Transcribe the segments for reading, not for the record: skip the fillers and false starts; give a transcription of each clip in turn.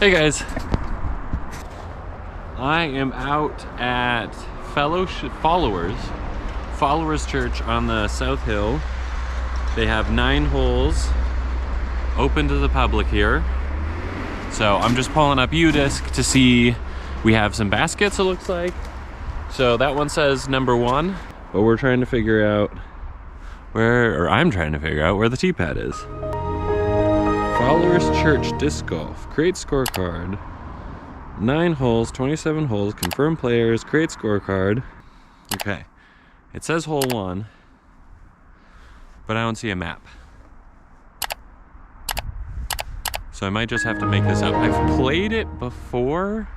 Hey guys, I am out at Followers Church on the South Hill. They have 9 holes open to the public here. So I'm just pulling up U-Disc to see. We have some baskets, it looks like. So that one says number 1, but we're trying to figure out I'm trying to figure out where the tee pad is. Followers Church Disc Golf. Create scorecard. 9 holes, 27 holes, confirm players, create scorecard. Okay, it says hole 1, but I don't see a map. So I might just have to make this up. I've played it before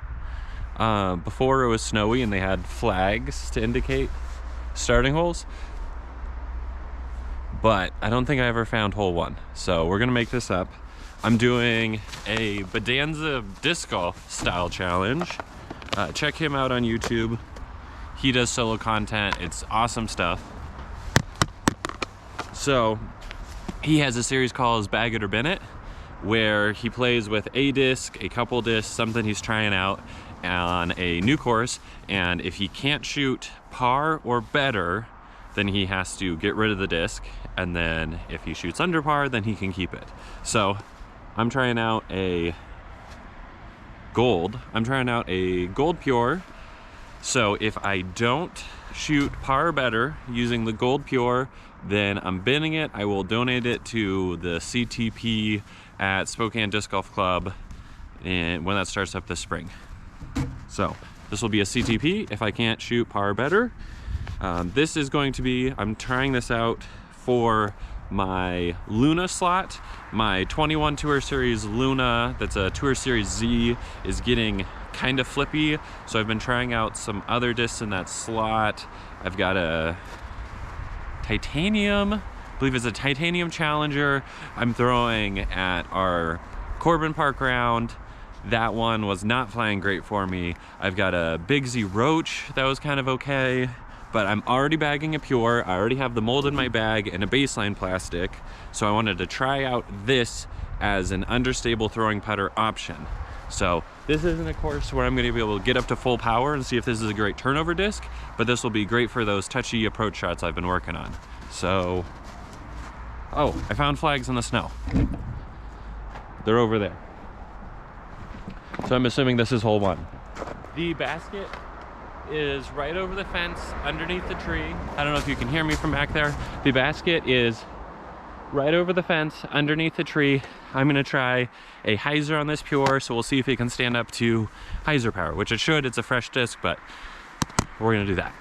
it was snowy and they had flags to indicate starting holes, but I don't think I ever found hole 1. So we're gonna make this up. I'm doing a Bonanza disc golf style challenge. Check him out on YouTube. He does solo content. It's awesome stuff. So he has a series called Bag It or Bin It, where he plays with a disc, a couple discs, something he's trying out on a new course, and if he can't shoot par or better, then he has to get rid of the disc, and then if he shoots under par, then he can keep it. So I'm trying out a gold pure. So if I don't shoot par or better using the gold pure, then I'm binning it. I will donate it to the CTP at Spokane Disc Golf Club and when that starts up this spring. So this will be a CTP if I can't shoot par or better. This is going to be, I'm trying this out for my Luna slot. My 21 Tour Series Luna, that's a Tour Series Z, is getting kind of flippy. So I've been trying out some other discs in that slot. I've got a titanium, I believe it's a titanium Challenger I'm throwing at our Corbin Park round. That one was not flying great for me. I've got a Big Z Roach that was kind of okay, but I'm already bagging a pure. I already have the mold in my bag and a baseline plastic. So I wanted to try out this as an understable throwing putter option. So this isn't a course where I'm gonna be able to get up to full power and see if this is a great turnover disc, but this will be great for those touchy approach shots I've been working on. So, oh, I found flags in the snow. They're over there. So I'm assuming this is hole 1. The basket is right over the fence underneath the tree. I don't know if you can hear me from back there. The basket is right over the fence underneath the tree. I'm gonna try a hyzer on this pure, so we'll see if it can stand up to hyzer power, which it should. It's a fresh disc, but we're gonna do that.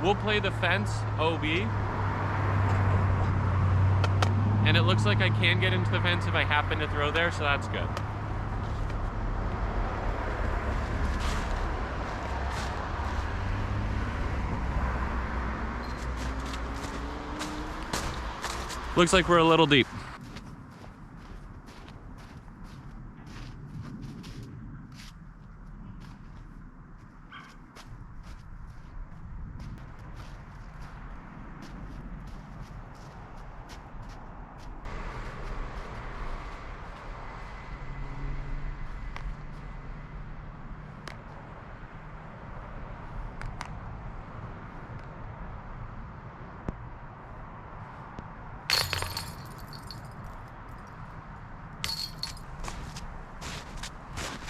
We'll play the fence OB. And it looks like I can get into the fence if I happen to throw there, so that's good. Looks like we're a little deep.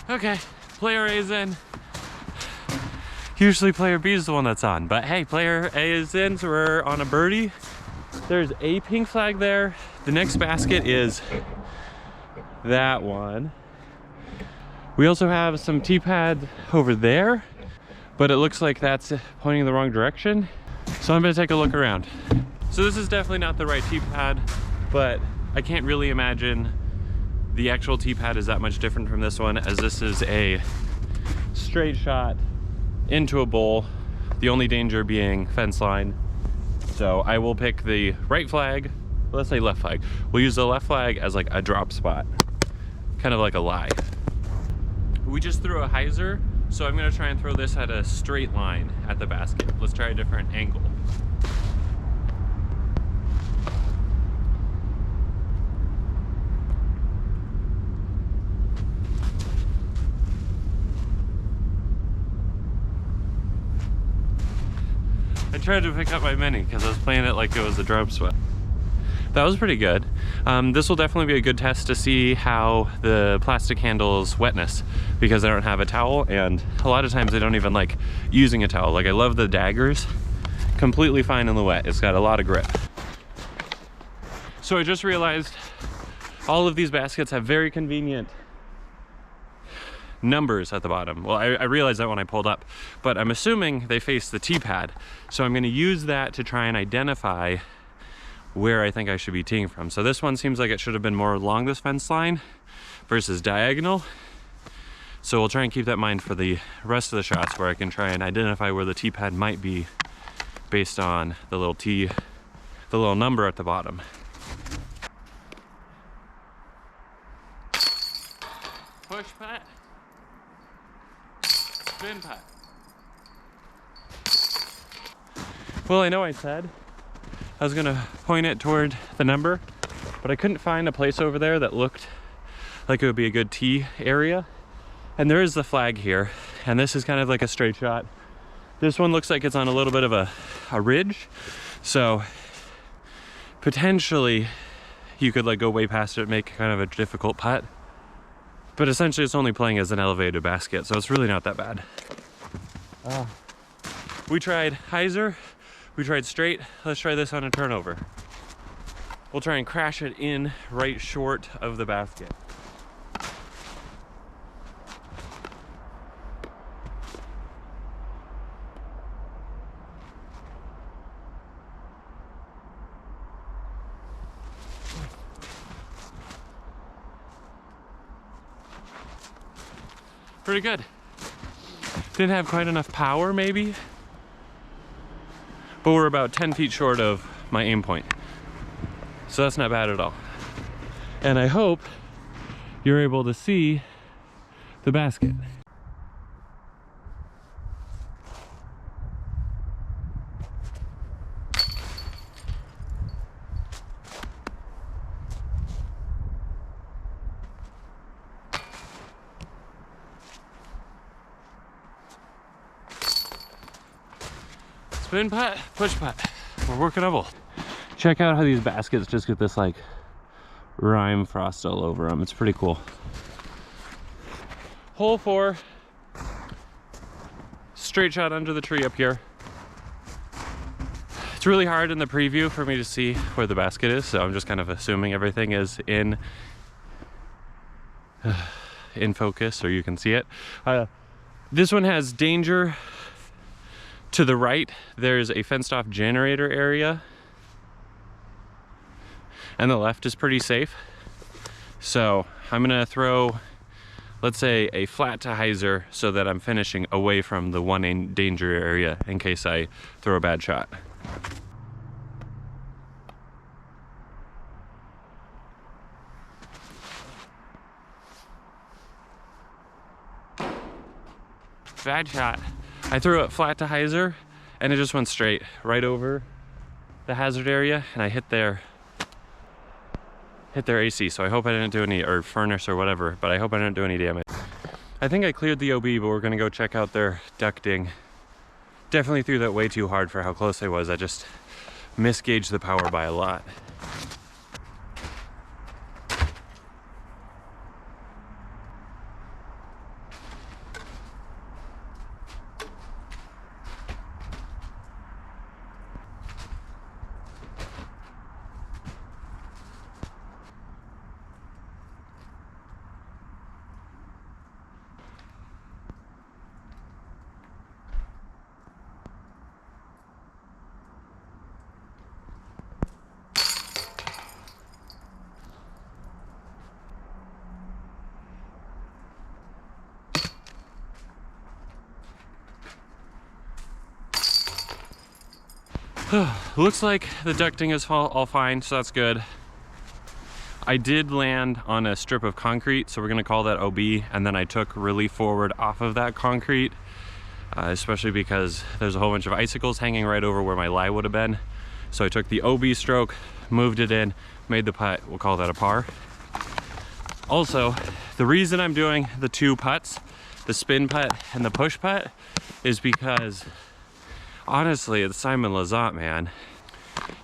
Okay, player A is in. Usually player B is the one that's on, but hey, player A is in, so we're on a birdie. There's a pink flag there. The next basket is that one. We also have some tee pads over there, but it looks like that's pointing in the wrong direction. So I'm gonna take a look around. So this is definitely not the right tee pad, but I can't really imagine the actual tee pad is that much different from this one, as this is a straight shot into a bowl, the only danger being fence line. So I will pick the right flag, let's say left flag. We'll use the left flag as like a drop spot, kind of like a lie. We just threw a hyzer, So I'm gonna try and throw this at a straight line at the basket. Let's try a different angle. I tried to pick up my mini because I was playing it like it was a drum sweat. That was pretty good. This will definitely be a good test to see how the plastic handles wetness, because I don't have a towel, and a lot of times I don't even like using a towel. Like, I love the daggers, completely fine in the wet. It's got a lot of grip. So I just realized all of these baskets have very convenient numbers at the bottom. Well, I realized that when I pulled up, but I'm assuming they face the tee pad. So I'm gonna use that to try and identify where I think I should be teeing from. So this one seems like it should have been more along this fence line versus diagonal. So we'll try and keep that in mind for the rest of the shots, where I can try and identify where the tee pad might be based on the little tee, the little number at the bottom. Push putt. Spin putt. Well, I know I said I was gonna point it toward the number, but I couldn't find a place over there that looked like it would be a good tee area. And there is the flag here, and this is kind of like a straight shot. This one looks like it's on a little bit of a ridge, so potentially you could like go way past it and make kind of a difficult putt. But essentially it's only playing as an elevated basket, so it's really not that bad. We tried hyzer, we tried straight. Let's try this on a turnover. We'll try and crash it in right short of the basket. Pretty good. Didn't have quite enough power maybe, but we're about 10 feet short of my aim point. So that's not bad at all. And I hope you're able to see the basket. Spin putt, push putt. We're working on both. Check out how these baskets just get this like rime frost all over them. It's pretty cool. Hole 4. Straight shot under the tree up here. It's really hard in the preview for me to see where the basket is, so I'm just kind of assuming everything is in focus, or you can see it. This one has danger. To the right, there's a fenced off generator area, and the left is pretty safe. So I'm gonna throw, let's say, a flat to hyzer so that I'm finishing away from the one danger area in case I throw a bad shot. Bad shot. I threw it flat to hyzer and it just went straight right over the hazard area, and I hit their AC. So I hope I didn't do any, or furnace or whatever, but I hope I didn't do any damage. I think I cleared the OB, but we're gonna go check out their ducting. Definitely threw that way too hard for how close I was. I just misgauged the power by a lot. Looks like the ducting is all fine, so that's good. I did land on a strip of concrete, so we're gonna call that OB, and then I took relief forward off of that concrete, especially because there's a whole bunch of icicles hanging right over where my lie would have been. So I took the OB stroke, moved it in, made the putt, we'll call that a par. Also, the reason I'm doing the two putts, the spin putt and the push putt, is because honestly, it's Simon Lizotte, man.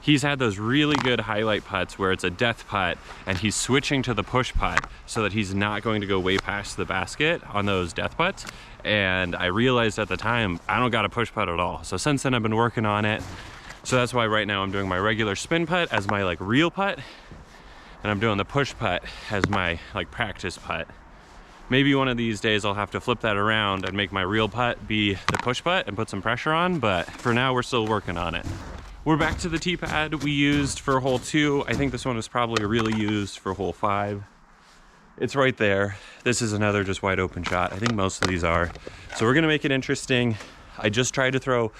He's had those really good highlight putts where it's a death putt and he's switching to the push putt so that he's not going to go way past the basket on those death putts. And I realized at the time, I don't got a push putt at all. So since then I've been working on it. So that's why right now I'm doing my regular spin putt as my like real putt. And I'm doing the push putt as my like practice putt. Maybe one of these days I'll have to flip that around and make my real putt be the push putt and put some pressure on, but for now we're still working on it. We're back to the tee pad we used for hole 2. I think this one was probably really used for hole 5. It's right there. This is another just wide open shot. I think most of these are. So we're gonna make it interesting. I just tried to throw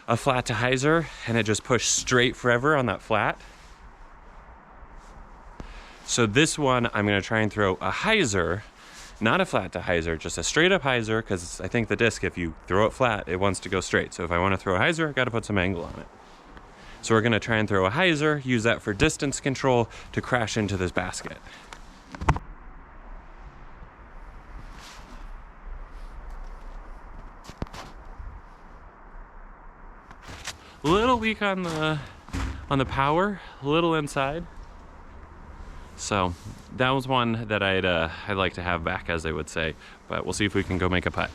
a flat to hyzer and it just pushed straight forever on that flat. So this one, I'm gonna try and throw a hyzer, not a flat to hyzer, just a straight up hyzer, because I think the disc, if you throw it flat, it wants to go straight. So if I wanna throw a hyzer, I gotta put some angle on it. So we're gonna try and throw a hyzer, use that for distance control to crash into this basket. A little weak on the power, a little inside. So that was one that I'd like to have back, as they would say, but we'll see if we can go make a putt.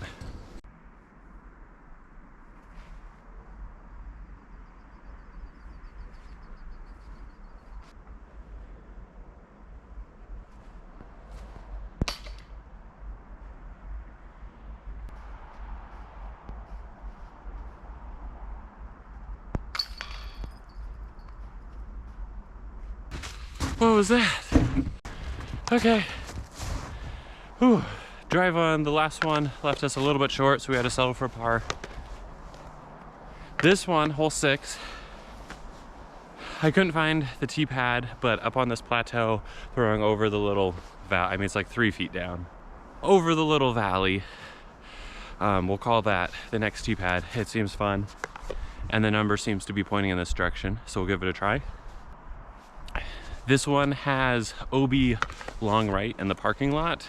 What was that? Okay. Whew. Drive on the last one left us a little bit short, so we had to settle for a par. This one, hole 6, I couldn't find the tee pad, but up on this plateau, throwing over the little valley, I mean, it's like 3 feet down, over the little valley. We'll call that the next tee pad. It seems fun. And the number seems to be pointing in this direction, so we'll give it a try. This one has OB long right in the parking lot.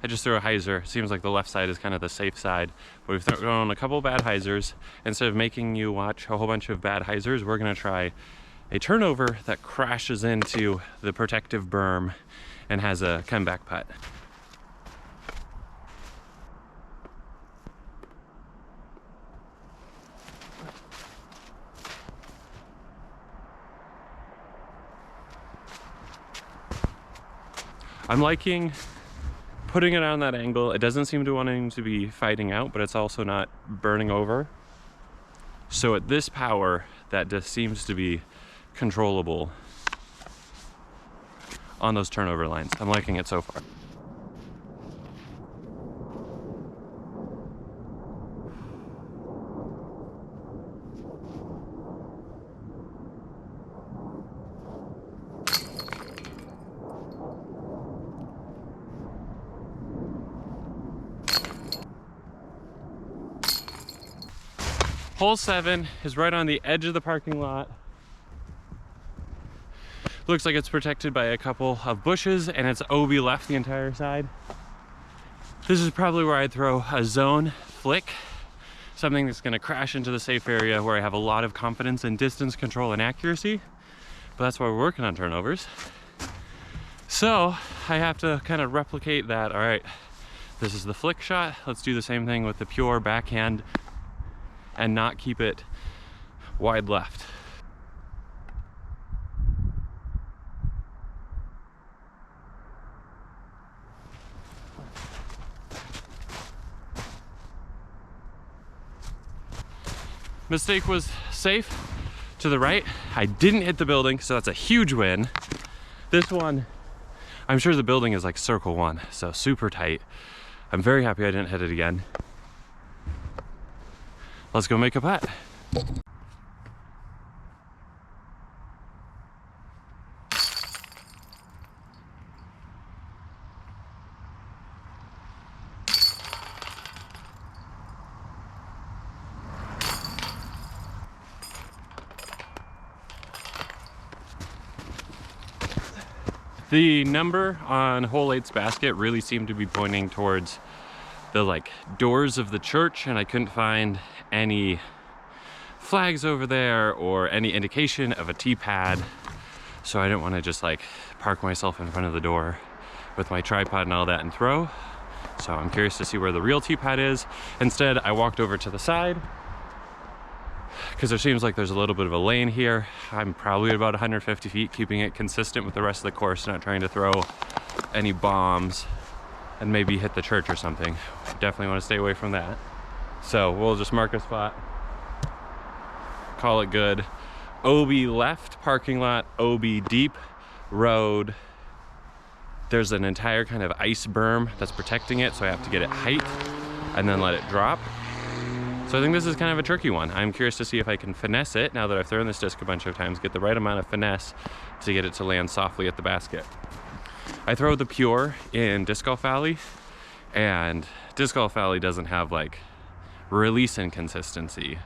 I just threw a hyzer. Seems like the left side is kind of the safe side. But we've thrown a couple bad hyzers. Instead of making you watch a whole bunch of bad hyzers, we're gonna try a turnover that crashes into the protective berm and has a comeback putt. I'm liking putting it on that angle. It doesn't seem to wanting to be fighting out, but it's also not burning over. So at this power, that just seems to be controllable on those turnover lines. I'm liking it so far. Hole 7 is right on the edge of the parking lot. Looks like it's protected by a couple of bushes and it's OB left the entire side. This is probably where I'd throw a zone flick, something that's gonna crash into the safe area where I have a lot of confidence in distance control and accuracy, but that's why we're working on turnovers. So I have to kind of replicate that. All right, this is the flick shot. Let's do the same thing with the pure backhand and not keep it wide left. Mistake was safe to the right. I didn't hit the building, so that's a huge win. This one, I'm sure the building is like circle 1, so super tight. I'm very happy I didn't hit it again. Let's go make a putt. The number on hole 8's basket really seemed to be pointing towards the like doors of the church, and I couldn't find any flags over there or any indication of a tee pad. So I didn't want to just like park myself in front of the door with my tripod and all that and throw. So I'm curious to see where the real tee pad is. Instead, I walked over to the side because there seems like there's a little bit of a lane here. I'm probably at about 150 feet, keeping it consistent with the rest of the course, not trying to throw any bombs and maybe hit the church or something. Definitely want to stay away from that. So we'll just mark a spot, call it good. OB left parking lot, OB deep road. There's an entire kind of ice berm that's protecting it, so I have to get it height and then let it drop. So I think this is kind of a tricky one. I'm curious to see if I can finesse it now that I've thrown this disc a bunch of times, get the right amount of finesse to get it to land softly at the basket. I throw the Pure in Disc Golf Valley, and Disc Golf Valley doesn't have like release inconsistency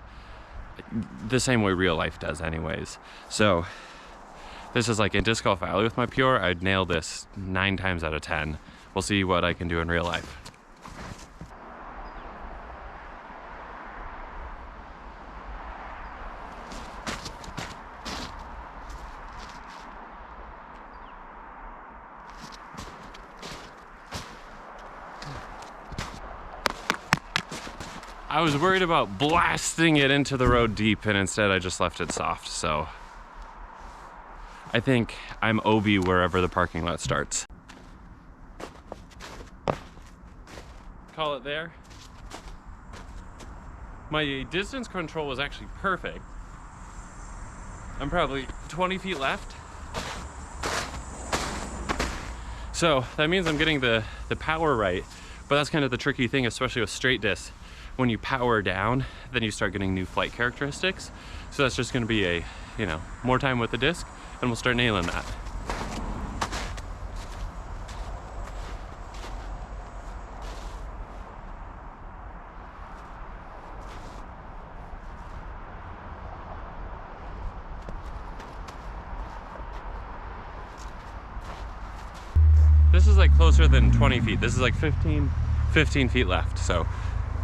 the same way real life does anyways. So this is like in Disc Golf Valley with my Pure, I'd nail this 9 times out of 10. We'll see what I can do in real life. I was worried about blasting it into the road deep, and instead I just left it soft. So I think I'm OB wherever the parking lot starts. Call it there. My distance control was actually perfect. I'm probably 20 feet left. So that means I'm getting the power right, but that's kind of the tricky thing, especially with straight discs. When you power down, then you start getting new flight characteristics. So that's just gonna be a, more time with the disc, and we'll start nailing that. This is like closer than 20 feet. This is like 15 feet left. So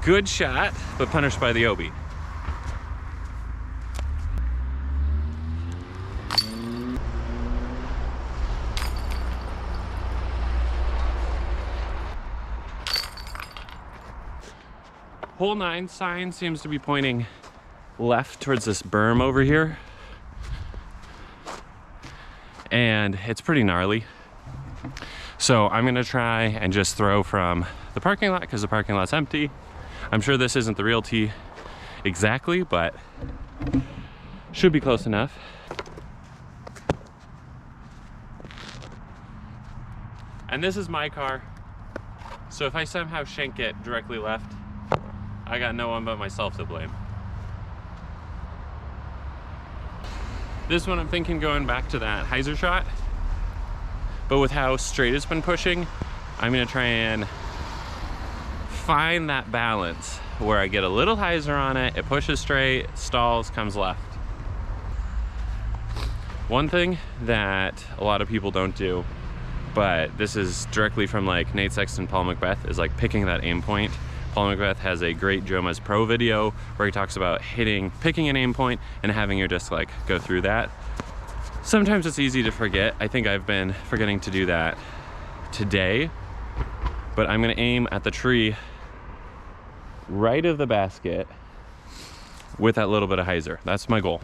good shot, but punished by the OB. Hole 9 sign seems to be pointing left towards this berm over here. And it's pretty gnarly. So I'm gonna try and just throw from the parking lot because the parking lot's empty. I'm sure this isn't the real tee exactly, but should be close enough. And this is my car. So if I somehow shank it directly left, I got no one but myself to blame. This one I'm thinking going back to that hyzer shot, but with how straight it's been pushing, I'm gonna try and find that balance where I get a little hyzer on it, it pushes straight, stalls, comes left. One thing that a lot of people don't do, but this is directly from like Nate Sexton, Paul Macbeth, is like picking that aim point. Paul Macbeth has a great Joma's Pro video where he talks about picking an aim point and having your disc like go through that. Sometimes it's easy to forget. I think I've been forgetting to do that today, but I'm gonna aim at the tree right of the basket with that little bit of hyzer. That's my goal.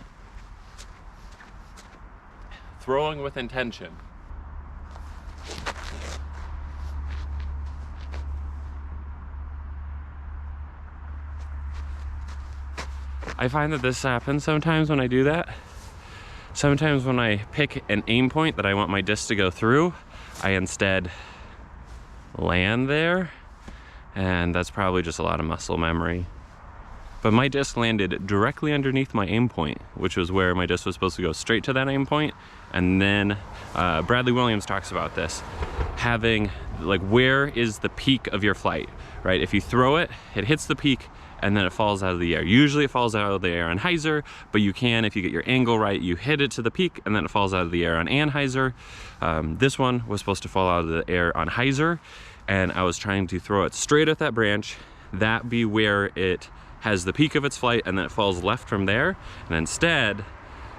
Throwing with intention. I find that this happens sometimes when I do that. Sometimes when I pick an aim point that I want my disc to go through, I instead land there, and that's probably just a lot of muscle memory. But my disc landed directly underneath my aim point, which was where my disc was supposed to go straight to that aim point. And then Bradley Williams talks about this, having like, where is the peak of your flight, right? If you throw it, it hits the peak, and then it falls out of the air. Usually it falls out of the air on hyzer, but you can, if you get your angle right, you hit it to the peak and then it falls out of the air on anhyzer. This one was supposed to fall out of the air on hyzer, and I was trying to throw it straight at that branch, that be where it has the peak of its flight, and then it falls left from there. And instead,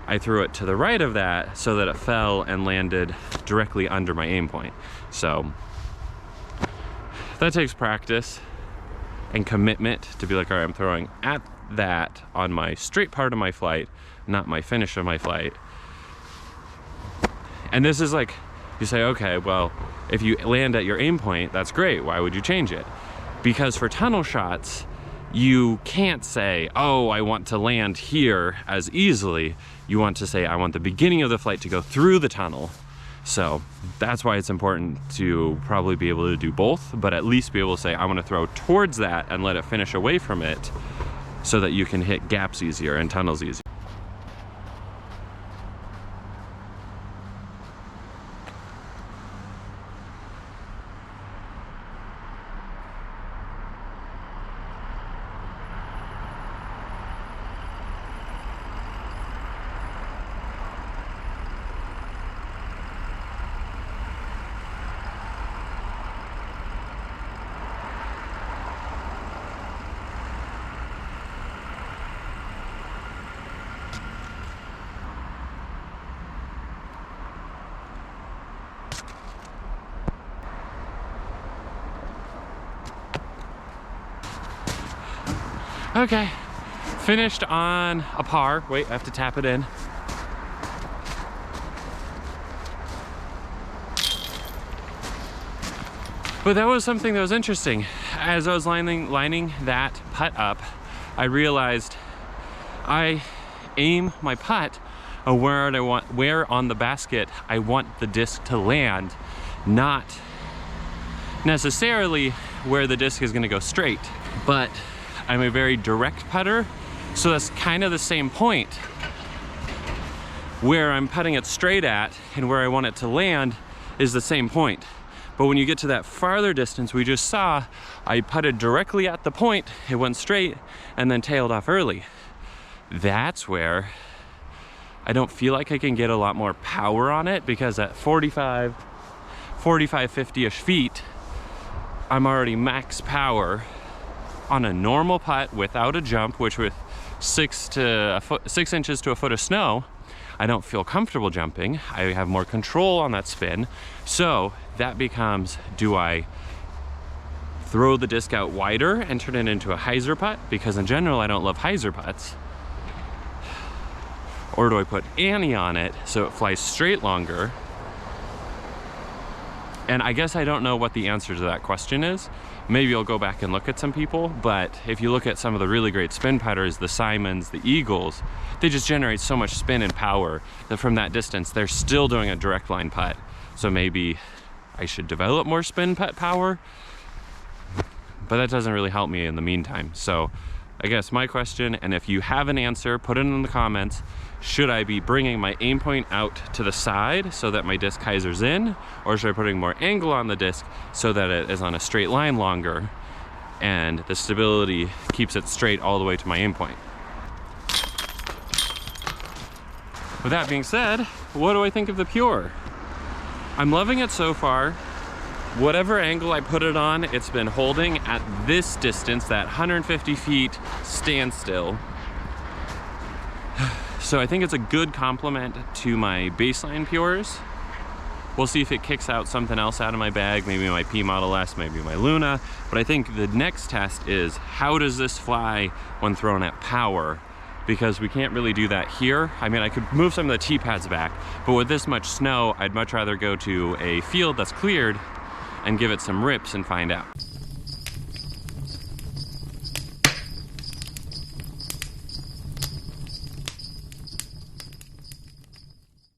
I threw it to the right of that so that it fell and landed directly under my aim point. So that takes practice and commitment to be like, all right, I'm throwing at that on my straight part of my flight, not my finish of my flight. And this is like, you say, okay, well, if you land at your aim point, that's great. Why would you change it? Because for tunnel shots, you can't say, oh, I want to land here as easily. You want to say, I want the beginning of the flight to go through the tunnel. So that's why it's important to probably be able to do both, but at least be able to say, I want to throw towards that and let it finish away from it so that you can hit gaps easier and tunnels easier. Okay, finished on a par. Wait, I have to tap it in. But that was something that was interesting. As I was lining that putt up, I realized I aim my putt where on the basket I want the disc to land, not necessarily where the disc is going to go straight. But I'm a very direct putter, so that's kind of the same point. Where I'm putting it straight at and where I want it to land is the same point. But when you get to that farther distance we just saw, I putted directly at the point, it went straight, and then tailed off early. That's where I don't feel like I can get a lot more power on it, because at 45, 50-ish feet, I'm already max power on a normal putt without a jump, which with 6 inches to a foot of snow, I don't feel comfortable jumping. I have more control on that spin. So that becomes, do I throw the disc out wider and turn it into a hyzer putt? Because in general, I don't love hyzer putts. Or do I put Annie on it so it flies straight longer? And I guess I don't know what the answer to that question is. Maybe I'll go back and look at some people, but if you look at some of the really great spin putters, the Simons, the Eagles, they just generate so much spin and power that from that distance, they're still doing a direct line putt. So maybe I should develop more spin putt power, but that doesn't really help me in the meantime. So I guess my question, and if you have an answer, put it in the comments. Should I be bringing my aim point out to the side so that my disc hyzers in, or should I be putting more angle on the disc so that it is on a straight line longer and the stability keeps it straight all the way to my aim point? With that being said, what do I think of the Pure? I'm loving it so far. Whatever angle I put it on, it's been holding at this distance, that 150 feet standstill. So I think it's a good complement to my baseline Pures. We'll see if it kicks out something else out of my bag, maybe my P Model S, maybe my Luna. But I think the next test is, how does this fly when thrown at power? Because we can't really do that here. I mean, I could move some of the T-pads back, but with this much snow, I'd much rather go to a field that's cleared and give it some rips and find out.